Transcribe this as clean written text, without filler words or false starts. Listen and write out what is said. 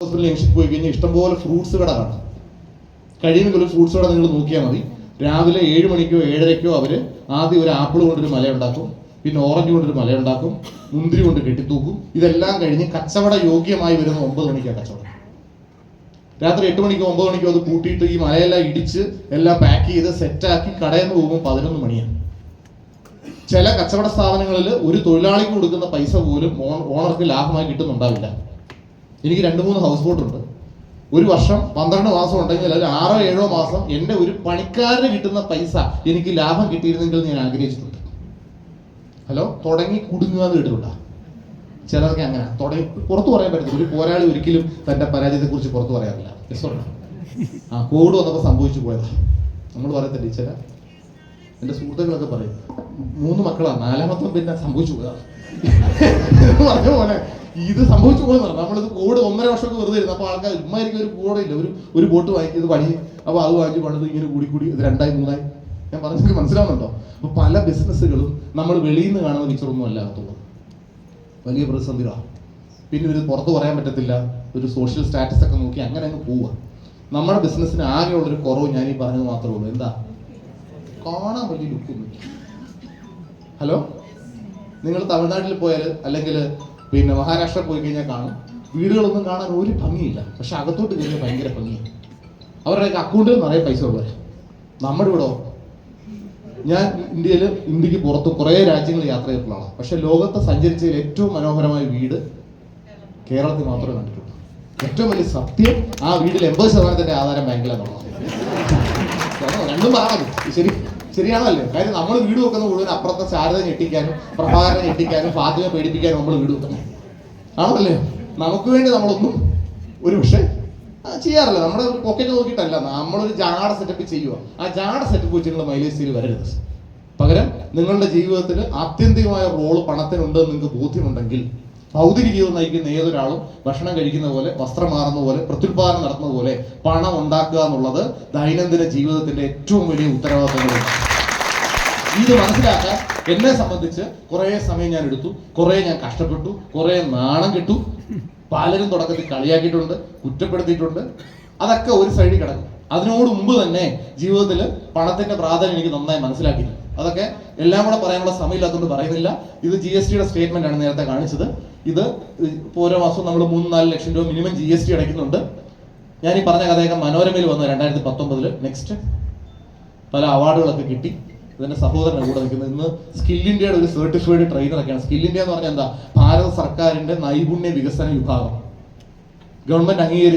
Hospital ജംഗ്ഷനിൽ പോയി കഴിഞ്ഞാൽ ഇഷ്ടംപോലെ ഫ്രൂട്ട്സ് കട കാണാം. കഴിയുമെങ്കിൽ ഒരു ഫ്രൂട്ട്സ് കട നിങ്ങൾ നോക്കിയാൽ മതി. രാവിലെ 7 മണിക്കോ 7:30ക്കോ അവർ ആദ്യം ഒരു ആപ്പിൾ കൊണ്ടൊരു മലയുണ്ടാക്കും, പിന്നെ ഓറഞ്ച് കൊണ്ടൊരു മലയുണ്ടാക്കും, മുന്തിരി കൊണ്ട് കെട്ടിത്തൂക്കും. ഇതെല്ലാം കഴിഞ്ഞ് കച്ചവട യോഗ്യമായി വരുന്ന 9 മണിക്കാണ് കച്ചവടം. രാത്രി 8 മണിക്കോ 9 മണിക്കോ അത് കൂട്ടിയിട്ട് ഈ മലയെല്ലാം ഇടിച്ച് എല്ലാം പാക്ക് ചെയ്ത് സെറ്റാക്കി കടയിൽ നിന്ന് പോകുമ്പോൾ 11 മണിയാണ്. ചില കച്ചവട സ്ഥാപനങ്ങളിൽ ഒരു തൊഴിലാളിക്ക് കൊടുക്കുന്ന പൈസ പോലും ഓണർക്ക് ലാഭമായി കിട്ടുന്നുണ്ടാവില്ല. എനിക്ക് 2-3 ഹൗസ് ബോട്ടുണ്ട്. ഒരു വർഷം 12 മാസം ഉണ്ടെങ്കിൽ അതിൽ 6-7 മാസം എൻ്റെ ഒരു പണിക്കാരന് കിട്ടുന്ന പൈസ എനിക്ക് ലാഭം കിട്ടിയിരുന്നെങ്കിൽ ഞാൻ ആഗ്രഹിച്ചിട്ടുണ്ട്. ഹലോ, തുടങ്ങി കുടുങ്ങുക എന്ന് കേട്ടിട്ടുണ്ടോ? ചിലർക്ക് അങ്ങനെ തുടങ്ങി പുറത്തു പറയാൻ പറ്റത്തില്ല. ഒരു പോരാളി ഒരിക്കലും തൻ്റെ പരാജയത്തെക്കുറിച്ച് പുറത്തു പറയാറില്ല. കോവിഡ് വന്നപ്പോൾ സംഭവിച്ചു പോയതാ. നമ്മൾ പറയത്തില്ല, ചില എൻ്റെ സുഹൃത്തുക്കളൊക്കെ പറയും 3 മക്കളാണ്, 4ാമത്തെ പിന്നെ സംഭവിച്ചു പോയതാ പറഞ്ഞ പോലെ ഇത് സംഭവിച്ചു പോകുന്നതാണ്. നമ്മളിത് കോവിഡ് 1.5 വർഷമൊക്കെ വെറുതെ ഇരുന്നു. അപ്പോൾ ആൾക്കാർ ഉമ്മായിരിക്കും ഒരു കൂടെ ഇല്ല, ഒരു ബോട്ട് വാങ്ങിയത് പണി, അപ്പോൾ അത് വാങ്ങിച്ച് പണിത് ഇങ്ങനെ കൂടി ഇത് 2ആയി 3ആയി. ഞാൻ പറഞ്ഞത് മനസ്സിലാവുന്നുണ്ടോ? അപ്പോൾ പല ബിസിനസ്സുകളും നമ്മൾ വെളിയിൽ നിന്ന് കാണുന്ന പിക്ചറൊന്നും അല്ലാത്തുള്ളൂ. വലിയ പ്രതിസന്ധികളാണ്. പിന്നെ ഇത് പുറത്ത് പറയാൻ പറ്റത്തില്ല. ഒരു സോഷ്യൽ സ്റ്റാറ്റസ് ഒക്കെ നോക്കി അങ്ങനെ അങ്ങ് പോവുക. നമ്മുടെ ബിസിനസ്സിന് ആകെയുള്ളൊരു കുറവ് ഞാൻ ഈ പറഞ്ഞത് മാത്രമേ ഉള്ളൂ. എന്താ? കാണാൻ വലിയ ലുക്കൊന്നും. ഹലോ, നിങ്ങൾ തമിഴ്നാട്ടിൽ പോയാൽ അല്ലെങ്കിൽ പിന്നെ മഹാരാഷ്ട്ര പോയി കഴിഞ്ഞാൽ കാണും, വീടുകളൊന്നും കാണാൻ ഒരു ഭംഗിയില്ല. പക്ഷെ അകത്തോട്ട് കഴിഞ്ഞാൽ ഭയങ്കര ഭംഗിയാണ്. അവരുടെയൊക്കെ അക്കൗണ്ടിൽ നിറയെ പൈസ ഉള്ളവർ. നമ്മുടെ ഇവിടെ ഞാൻ ഇന്ത്യക്ക് പുറത്ത് കുറേ രാജ്യങ്ങൾ യാത്ര ചെയ്തിട്ടുള്ള ആളാണ്. പക്ഷെ ലോകത്ത് സഞ്ചരിച്ചതിൽ ഏറ്റവും മനോഹരമായ വീട് കേരളത്തിൽ മാത്രമേ കണ്ടിട്ടുള്ളൂ. ഏറ്റവും വലിയ സത്യം, ആ വീട്ടിൽ 80% ആധാരം ബാങ്കിലാണുള്ളത്. രണ്ടും പറയാം, ശരിയാണല്ലേ? കാര്യം നമ്മൾ വീട് വെക്കുന്ന മുഴുവൻ അപ്പുറത്തെ ശാരദ ഞെട്ടിക്കാനും പ്രഭാകരനെ ഞെട്ടിക്കാനും ഫാത്തിമയെ പേടിപ്പിക്കാനും നമ്മൾ വീട് വെക്കണം ആണല്ലേ? നമുക്ക് വേണ്ടി നമ്മളൊന്നും ഒരു പക്ഷേ ചെയ്യാറില്ല. നമ്മുടെ ഒരു പോക്കറ്റ് നോക്കിയിട്ടല്ല, നമ്മളൊരു ജാട സെറ്റപ്പ് ചെയ്യുക. ആ ജാട സെറ്റപ്പ് വെച്ച് നിങ്ങൾ മൈലേജ് സ്റ്റീൽ വരരുത്. പകരം നിങ്ങളുടെ ജീവിതത്തിൽ ആത്യന്തികമായ റോള് പണത്തിനുണ്ടെന്ന് നിങ്ങൾക്ക് ബോധ്യമുണ്ടെങ്കിൽ, ഭൗതിക ജീവിതം നയിക്കുന്ന ഏതൊരാളും ഭക്ഷണം കഴിക്കുന്ന പോലെ, വസ്ത്രം മാറുന്ന പോലെ, പ്രത്യുൽപാദനം നടത്തുന്ന പോലെ പണം ഉണ്ടാക്കുക എന്നുള്ളത് ദൈനംദിന ജീവിതത്തിന്റെ ഏറ്റവും വലിയ ഉത്തരവാദിത്തങ്ങളാണ്. ഇത് മനസ്സിലാക്കാൻ എന്നെ സംബന്ധിച്ച് കുറേ സമയം ഞാൻ എടുത്തു, കുറേ ഞാൻ കഷ്ടപ്പെട്ടു, കുറേ നാണം കെട്ടു. പലരും തുടക്കത്തിൽ കളിയാക്കിയിട്ടുണ്ട്, കുറ്റപ്പെടുത്തിയിട്ടുണ്ട്. അതൊക്കെ ഒരു സൈഡിൽ കിടക്കും. അതിനോട് മുമ്പ് തന്നെ ജീവിതത്തിൽ പണത്തിന്റെ പ്രാധാന്യം എനിക്ക് നന്നായി മനസ്സിലാക്കിയിട്ടുണ്ട്. അതൊക്കെ എല്ലാം കൂടെ പറയാനുള്ള സമയമില്ലാത്തതുകൊണ്ട് പറയുന്നില്ല. ഇത് GSTയുടെ സ്റ്റേറ്റ്മെന്റ് ആണ് നേരത്തെ കാണിച്ചത്. ഇത് ഓരോ മാസവും നമ്മൾ 3-4 ലക്ഷം രൂപ മിനിമം GST അടയ്ക്കുന്നുണ്ട്. ഞാൻ ഈ പറഞ്ഞ കഥയൊക്കെ മനോരമയിൽ വന്നു 2019. നെക്സ്റ്റ് പല അവാർഡുകളൊക്കെ കിട്ടി. ഇതിന്റെ സഹോദരനെ കൂടെ നിൽക്കുന്നത്. ഇന്ന് സ്കിൽ ഇന്ത്യയുടെ ഒരു സർട്ടിഫൈഡ് ട്രെയിനറൊക്കെയാണ്. സ്കിൽ ഇന്ത്യ എന്ന് പറഞ്ഞാൽ എന്താ? ഭാരത സർക്കാരിന്റെ നൈപുണ്യ വികസന വിഭാഗം, ഗവൺമെന്റ് അംഗീകരിച്ച